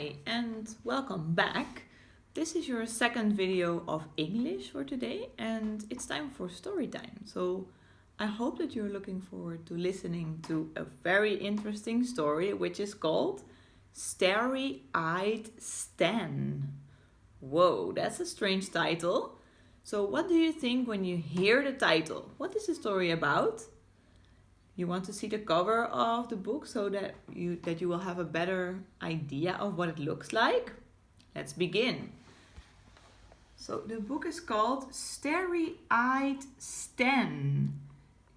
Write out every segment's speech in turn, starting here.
Hi and welcome back. This is your second video of English for today and it's time for story time. So I hope that you're looking forward to listening to a very interesting story which is called Starry-Eyed Stan. Whoa, that's a strange title. So what do you think when you hear the title? What is the story about? You want to see the cover of the book so that you will have a better idea of what it looks like? Let's begin. So the book is called Starry-Eyed Stan.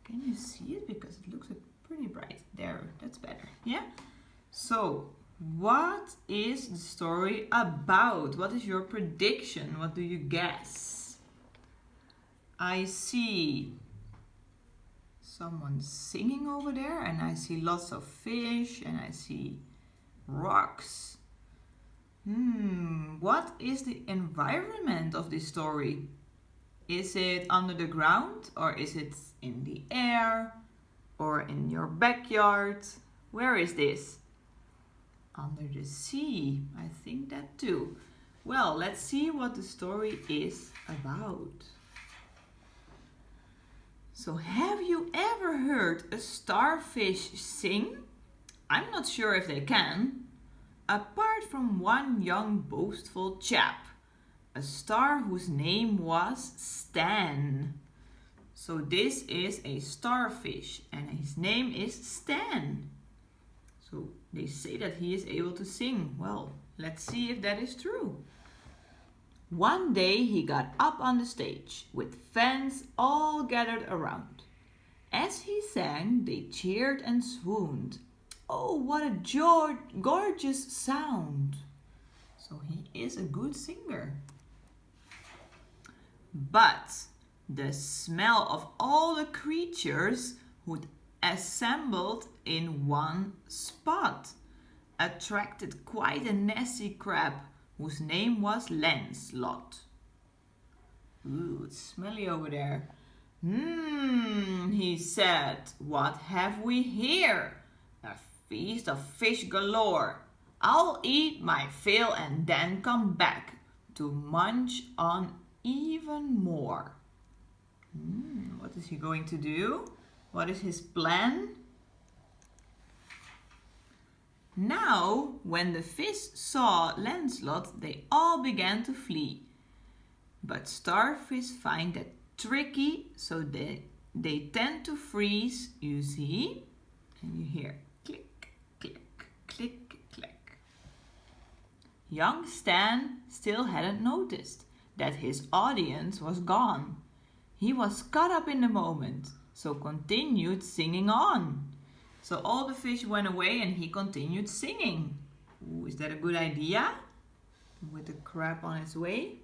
Can you see it? Because it looks pretty bright. There, that's better. Yeah? So, what is the story about? What is your prediction? What do you guess? I see someone singing over there and I see lots of fish and I see rocks. What is the environment of this story? Is it under the ground or is it in the air or in your backyard? Where is this? Under the sea, I think that too. Well, let's see what the story is about. So have you ever heard a starfish sing? I'm not sure if they can. Apart from one young boastful chap, a star whose name was Stan. So this is a starfish and his name is Stan. So they say that he is able to sing. Well, let's see if that is true. One day he got up on the stage with fans all gathered around. As he sang, they cheered and swooned. Oh, what a gorgeous sound! So he is a good singer. But the smell of all the creatures who'd assembled in one spot attracted quite a nasty crab whose name was Lancelot. Ooh, it's smelly over there. He said, what have we here? A feast of fish galore. I'll eat my fill and then come back to munch on even more. What is he going to do? What is his plan? Now, when the fish saw Lancelot, they all began to flee. But starfish find that tricky, so they tend to freeze, you see? And you hear click, click, click, click. Young Stan still hadn't noticed that his audience was gone. He was caught up in the moment, so continued singing on. So all the fish went away and he continued singing. Ooh, is that a good idea? With the crab on its way?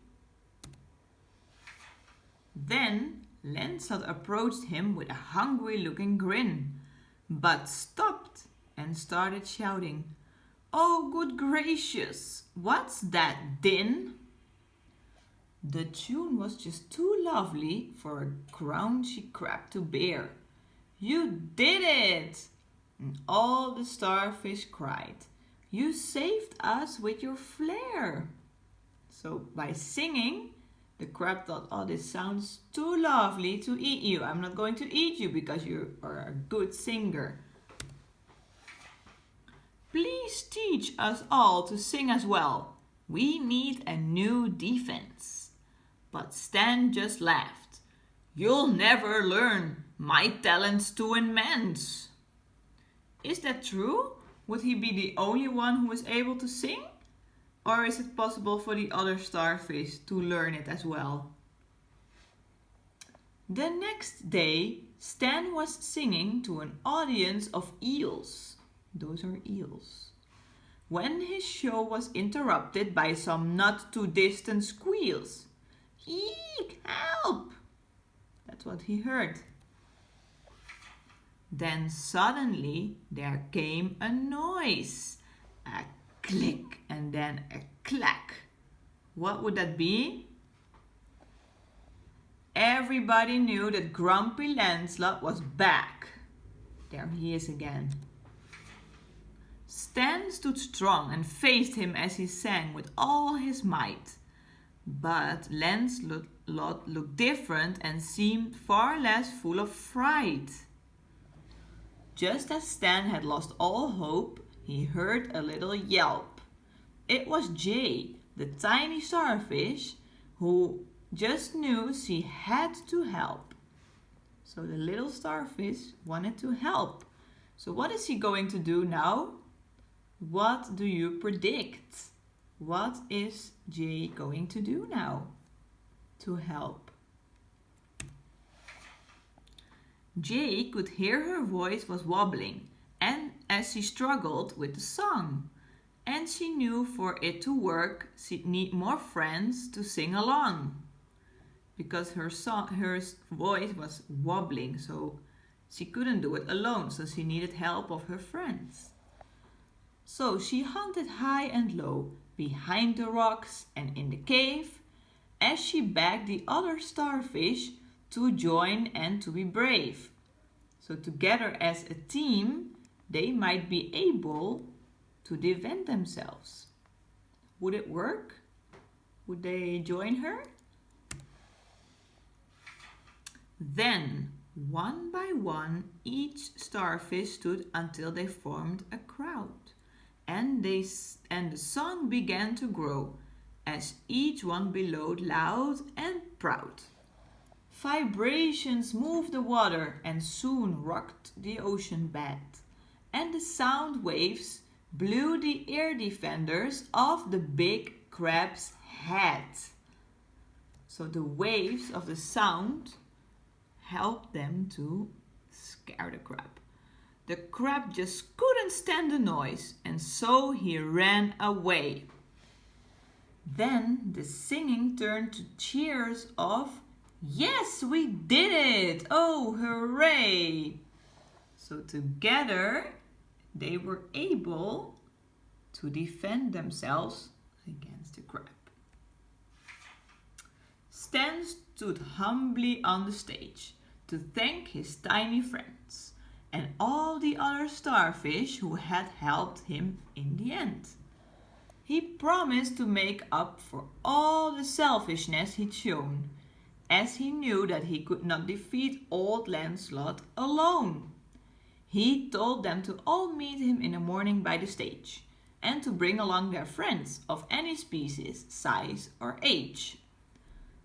Then Lancelot approached him with a hungry-looking grin, but stopped and started shouting, "Oh, good gracious, what's that din?" The tune was just too lovely for a crunchy crab to bear. "You did it!" And all the starfish cried, "You saved us with your flair." So by singing, the crab thought, oh, this sounds too lovely to eat you. I'm not going to eat you because you are a good singer. Please teach us all to sing as well. We need a new defense. But Stan just laughed. You'll never learn. My talent's too immense. Is that true? Would he be the only one who is able to sing? Or is it possible for the other starfish to learn it as well? The next day, Stan was singing to an audience of eels. Those are eels. When his show was interrupted by some not too distant squeals. Eek! Help! That's what he heard. Then suddenly there came a noise. A click and then a clack. What would that be? Everybody knew that Grumpy Lancelot was back. There he is again. Stan stood strong and faced him as he sang with all his might. But Lancelot looked different and seemed far less full of fright. Just as Stan had lost all hope, he heard a little yelp. It was Jay, the tiny starfish, who just knew she had to help. So the little starfish wanted to help. So what is he going to do now? What do you predict? What is Jay going to do now to help? Jay could hear her voice was wobbling and as she struggled with the song. And she knew for it to work, she'd need more friends to sing along. Because her voice was wobbling, so she couldn't do it alone, so she needed help of her friends. So she hunted high and low, behind the rocks and in the cave, as she begged the other starfish to join and to be brave. So together as a team, they might be able to defend themselves. Would it work? Would they join her? Then, one by one, each starfish stood until they formed a crowd. And the song began to grow as each one bellowed loud and proud. Vibrations moved the water and soon rocked the ocean bed. And the sound waves blew the ear defenders off the big crab's head. So the waves of the sound helped them to scare the crab. The crab just couldn't stand the noise, and so he ran away. Then the singing turned to cheers of, "Yes, we did it! Oh, hooray!" So together they were able to defend themselves against the crab. Stan stood humbly on the stage to thank his tiny friends and all the other starfish who had helped him in the end. He promised to make up for all the selfishness he'd shown, as he knew that he could not defeat old Lancelot alone. He told them to all meet him in the morning by the stage and to bring along their friends of any species, size or age.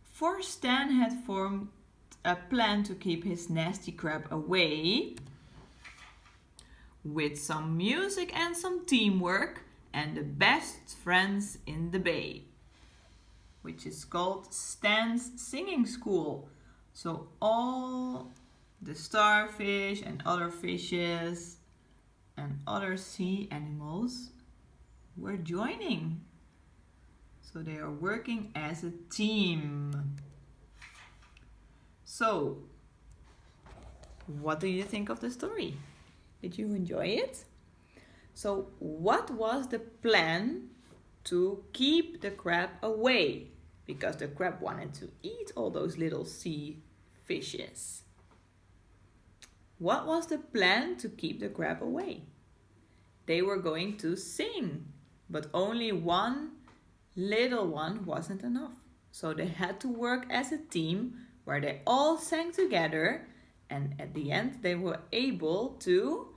For Stan had formed a plan to keep his nasty crab away with some music and some teamwork and the best friends in the bay, which is called Stan's Singing School. So all the starfish and other fishes and other sea animals were joining. So they are working as a team. So, what do you think of the story? Did you enjoy it? So, what was the plan to keep the crab away? Because the crab wanted to eat all those little sea fishes. What was the plan to keep the crab away? They were going to sing, but only one little one wasn't enough. So they had to work as a team where they all sang together, and at the end they were able to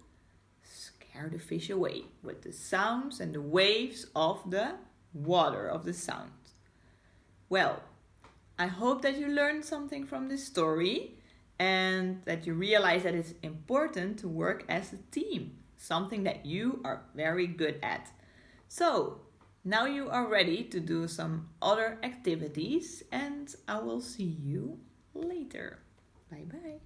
scare the fish away with the sounds and the waves of the water, of the sound. Well, I hope that you learned something from this story and that you realize that it's important to work as a team, something that you are very good at. So, now you are ready to do some other activities, and I will see you later. Bye bye.